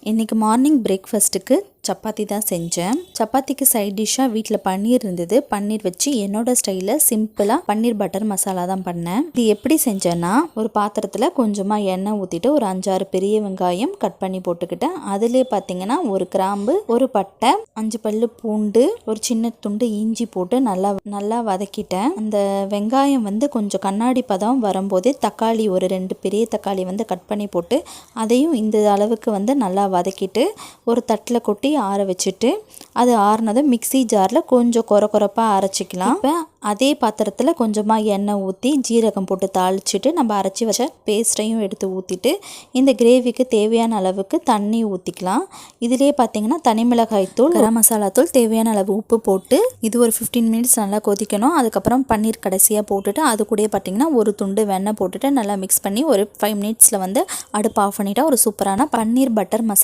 இன்றைக்கி மார்னிங் பிரேக்ஃபாஸ்ட்டுக்கு சப்பாத்தி தான் செஞ்சேன். சப்பாத்திக்கு சைட் டிஷ்ஷாக வீட்டில் பன்னீர் இருந்தது. பன்னீர் வச்சு என்னோடய ஸ்டைலில் சிம்பிளாக பன்னீர் பட்டர் மசாலா தான் பண்ணேன். இது எப்படி செஞ்சேன்னா, ஒரு பாத்திரத்தில் கொஞ்சமாக எண்ணெய் ஊற்றிட்டு ஒரு 5-6 பெரிய வெங்காயம் கட் பண்ணி போட்டுக்கிட்டேன். அதிலே பார்த்தீங்கன்னா ஒரு கிராம்பு, ஒரு பட்டை, 5 பல்லு பூண்டு, ஒரு சின்ன துண்டு இஞ்சி போட்டு நல்லா வதக்கிட்டேன். அந்த வெங்காயம் கொஞ்சம் கண்ணாடி பதம் வரும்போதே தக்காளி ஒரு 2 பெரிய தக்காளி கட் பண்ணி போட்டு அதையும் இந்த அளவுக்கு நல்லா வதக்கிட்டு ஒரு தட்டில் கொட்டி ஆற வச்சுட்டு, அது ஆறுனதும் மிக்ஸி ஜாரில் கொஞ்சம் கொரப்பாக அரைச்சிக்கலாம். இப்போ அதே பாத்திரத்தில் கொஞ்சமாக எண்ணெய் ஊற்றி ஜீரகம் போட்டு தாளிச்சிட்டு நம்ம அரைச்சி வச்ச பேஸ்ட்டையும் எடுத்து ஊற்றிட்டு இந்த கிரேவிக்கு தேவையான அளவுக்கு தண்ணி ஊற்றிக்கலாம். இதிலே பார்த்தீங்கன்னா தனி மிளகாய் தூள், கரம் மசாலா தூள், தேவையான அளவு உப்பு போட்டு இது ஒரு 15 மினிட்ஸ் நல்லா கொதிக்கணும். அதுக்கப்புறம் பன்னீர் கடைசியாக போட்டுட்டு அது கூட பார்த்தீங்கன்னா ஒரு துண்டு வெண்ணெய் போட்டுட்டு நல்லா மிக்ஸ் பண்ணி ஒரு 5 மினிட்ஸில் அடுப்பு ஆஃப் பண்ணிட்டா ஒரு சூப்பரான பன்னீர் பட்டர் மசாலா